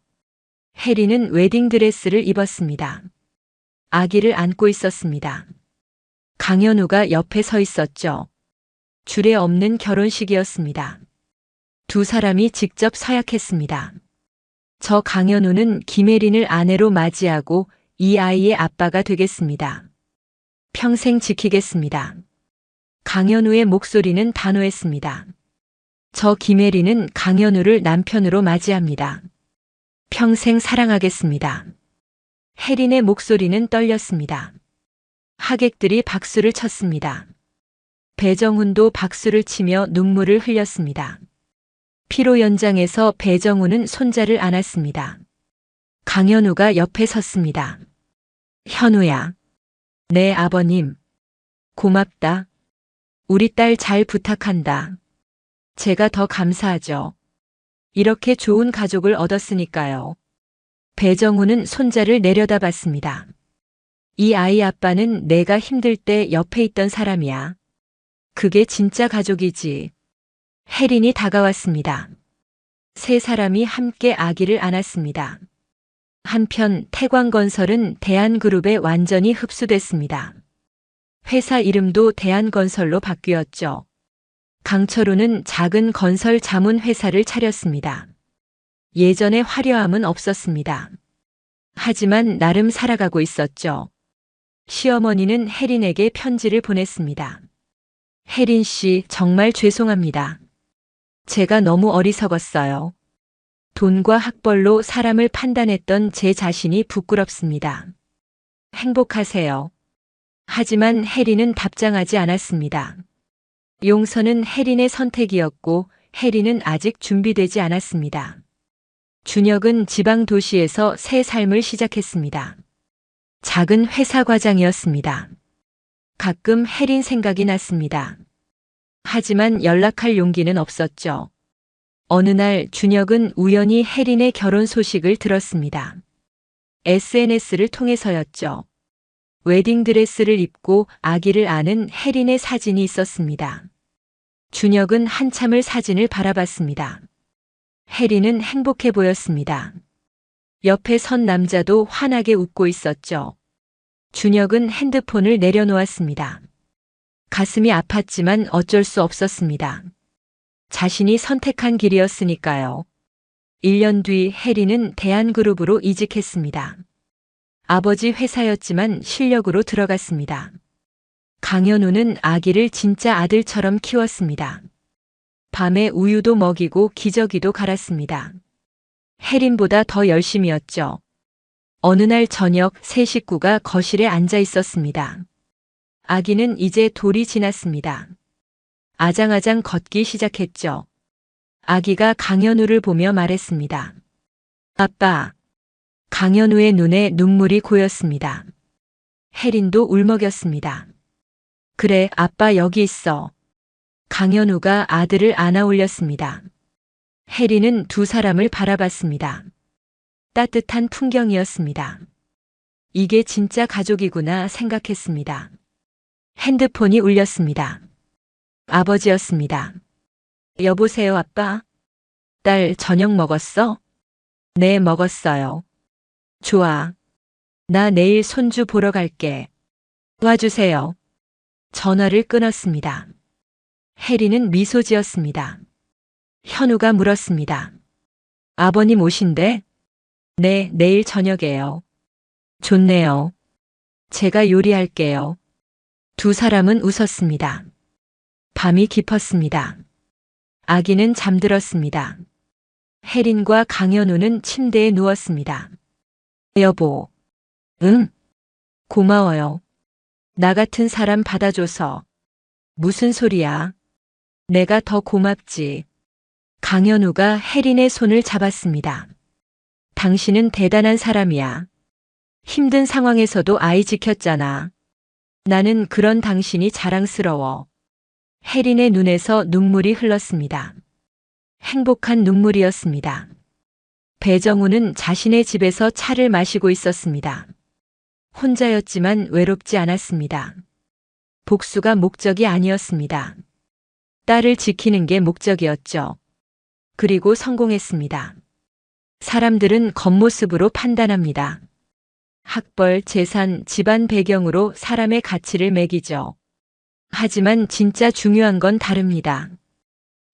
혜린은 웨딩드레스를 입었습니다. 아기를 안고 있었습니다. 강현우가 옆에 서 있었죠. 주례 없는 결혼식이었습니다. 두 사람이 직접 서약했습니다. 저 강현우는 김혜린을 아내로 맞이하고 이 아이의 아빠가 되겠습니다. 평생 지키겠습니다. 강현우의 목소리는 단호했습니다. 저 김혜린은 강현우를 남편으로 맞이합니다. 평생 사랑하겠습니다. 혜린의 목소리는 떨렸습니다. 하객들이 박수를 쳤습니다. 배정훈도 박수를 치며 눈물을 흘렸습니다. 피로 연장에서 배정훈은 손자를 안았습니다. 강현우가 옆에 섰습니다. 현우야. 네, 아버님. 고맙다. 우리 딸 잘 부탁한다. 제가 더 감사하죠. 이렇게 좋은 가족을 얻었으니까요. 배정훈은 손자를 내려다봤습니다. 이 아이 아빠는 내가 힘들 때 옆에 있던 사람이야. 그게 진짜 가족이지. 혜린이 다가왔습니다. 세 사람이 함께 아기를 안았습니다. 한편 태광건설은 대한그룹에 완전히 흡수됐습니다. 회사 이름도 대한건설로 바뀌었죠. 강철우는 작은 건설 자문 회사를 차렸습니다. 예전의 화려함은 없었습니다. 하지만 나름 살아가고 있었죠. 시어머니는 혜린에게 편지를 보냈습니다. 혜린 씨, 정말 죄송합니다. 제가 너무 어리석었어요. 돈과 학벌로 사람을 판단했던 제 자신이 부끄럽습니다. 행복하세요. 하지만 혜린은 답장하지 않았습니다. 용서는 혜린의 선택이었고 혜린은 아직 준비되지 않았습니다. 준혁은 지방 도시에서 새 삶을 시작했습니다. 작은 회사 과장이었습니다. 가끔 혜린 생각이 났습니다. 하지만 연락할 용기는 없었죠. 어느 날 준혁은 우연히 혜린의 결혼 소식을 들었습니다. SNS를 통해서였죠. 웨딩드레스를 입고 아기를 안은 혜린의 사진이 있었습니다. 준혁은 한참을 사진을 바라봤습니다. 혜린은 행복해 보였습니다. 옆에 선 남자도 환하게 웃고 있었죠. 준혁은 핸드폰을 내려놓았습니다. 가슴이 아팠지만 어쩔 수 없었습니다. 자신이 선택한 길이었으니까요. 1년 뒤 혜린은 대한그룹으로 이직했습니다. 아버지 회사였지만 실력으로 들어갔습니다. 강현우는 아기를 진짜 아들처럼 키웠습니다. 밤에 우유도 먹이고 기저귀도 갈았습니다. 혜린보다 더 열심히였죠. 어느 날 저녁 세 식구가 거실에 앉아 있었습니다. 아기는 이제 돌이 지났습니다. 아장아장 걷기 시작했죠. 아기가 강현우를 보며 말했습니다. 아빠. 강현우의 눈에 눈물이 고였습니다. 혜린도 울먹였습니다. 그래, 아빠 여기 있어. 강현우가 아들을 안아 올렸습니다. 혜린은 두 사람을 바라봤습니다. 따뜻한 풍경이었습니다. 이게 진짜 가족이구나 생각했습니다. 핸드폰이 울렸습니다. 아버지였습니다. 여보세요, 아빠? 딸 저녁 먹었어? 네, 먹었어요. 좋아. 나 내일 손주 보러 갈게. 와주세요. 전화를 끊었습니다. 혜린은 미소 지었습니다. 현우가 물었습니다. 아버님 오신대? 네, 내일 저녁에요. 좋네요. 제가 요리할게요. 두 사람은 웃었습니다. 밤이 깊었습니다. 아기는 잠들었습니다. 혜린과 강현우는 침대에 누웠습니다. 여보. 응? 고마워요. 나 같은 사람 받아줘서. 무슨 소리야? 내가 더 고맙지. 강현우가 혜린의 손을 잡았습니다. 당신은 대단한 사람이야. 힘든 상황에서도 아이 지켰잖아. 나는 그런 당신이 자랑스러워. 혜린의 눈에서 눈물이 흘렀습니다. 행복한 눈물이었습니다. 배정우는 자신의 집에서 차를 마시고 있었습니다. 혼자였지만 외롭지 않았습니다. 복수가 목적이 아니었습니다. 딸을 지키는 게 목적이었죠. 그리고 성공했습니다. 사람들은 겉모습으로 판단합니다. 학벌, 재산, 집안 배경으로 사람의 가치를 매기죠. 하지만 진짜 중요한 건 다릅니다.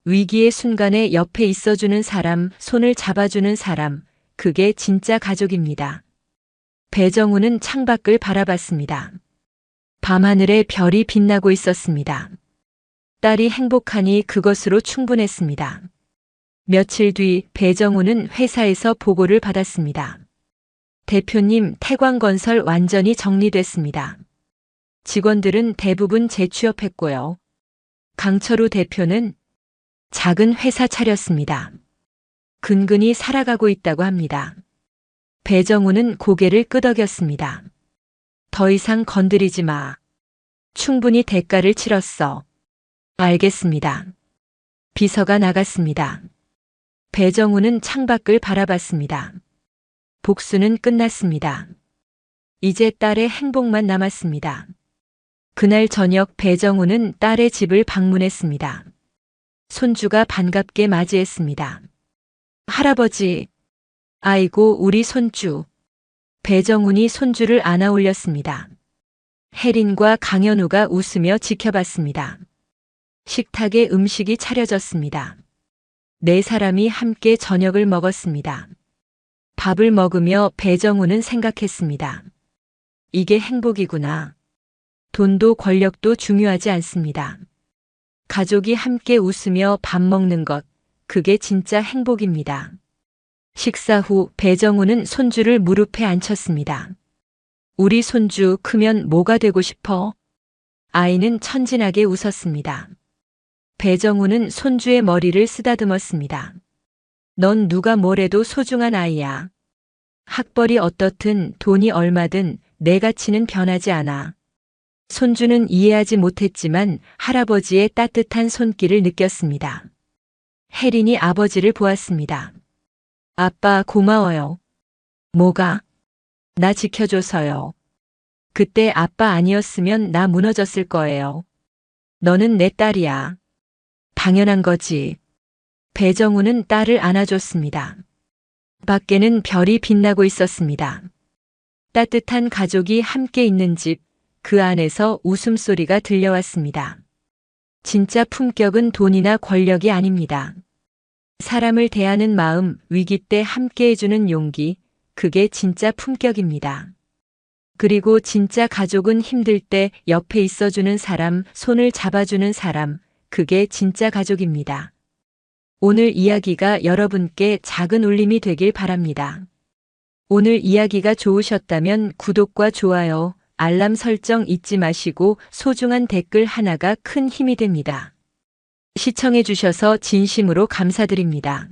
위기의 순간에 옆에 있어주는 사람, 손을 잡아주는 사람, 그게 진짜 가족입니다. 배정우는 창밖을 바라봤습니다. 밤하늘에 별이 빛나고 있었습니다. 딸이 행복하니 그것으로 충분했습니다. 며칠 뒤 배정우는 회사에서 보고를 받았습니다. 대표님, 태광건설 완전히 정리됐습니다. 직원들은 대부분 재취업했고요. 강철우 대표는 작은 회사 차렸습니다. 근근히 살아가고 있다고 합니다. 배정우는 고개를 끄덕였습니다. 더 이상 건드리지 마. 충분히 대가를 치렀어. 알겠습니다. 비서가 나갔습니다. 배정우는 창밖을 바라봤습니다. 복수는 끝났습니다. 이제 딸의 행복만 남았습니다. 그날 저녁 배정우는 딸의 집을 방문했습니다. 손주가 반갑게 맞이했습니다. 할아버지, 아이고 우리 손주. 배정훈이 손주를 안아 올렸습니다. 혜린과 강현우가 웃으며 지켜봤습니다. 식탁에 음식이 차려졌습니다. 네 사람이 함께 저녁을 먹었습니다. 밥을 먹으며 배정우는 생각했습니다. 이게 행복이구나. 돈도 권력도 중요하지 않습니다. 가족이 함께 웃으며 밥 먹는 것, 그게 진짜 행복입니다. 식사 후 배정우는 손주를 무릎에 앉혔습니다. 우리 손주 크면 뭐가 되고 싶어? 아이는 천진하게 웃었습니다. 배정우는 손주의 머리를 쓰다듬었습니다. 넌 누가 뭐래도 소중한 아이야. 학벌이 어떻든 돈이 얼마든 내 가치는 변하지 않아. 손주는 이해하지 못했지만 할아버지의 따뜻한 손길을 느꼈습니다. 혜린이 아버지를 보았습니다. 아빠 고마워요. 뭐가? 나 지켜줘서요. 그때 아빠 아니었으면 나 무너졌을 거예요. 너는 내 딸이야. 당연한 거지. 배정우는 딸을 안아줬습니다. 밖에는 별이 빛나고 있었습니다. 따뜻한 가족이 함께 있는 집, 그 안에서 웃음소리가 들려왔습니다. 진짜 품격은 돈이나 권력이 아닙니다. 사람을 대하는 마음, 위기 때 함께 해주는 용기, 그게 진짜 품격입니다. 그리고 진짜 가족은 힘들 때 옆에 있어주는 사람, 손을 잡아주는 사람, 그게 진짜 가족입니다. 오늘 이야기가 여러분께 작은 울림이 되길 바랍니다. 오늘 이야기가 좋으셨다면 구독과 좋아요, 알람 설정 잊지 마시고 소중한 댓글 하나가 큰 힘이 됩니다. 시청해 주셔서 진심으로 감사드립니다.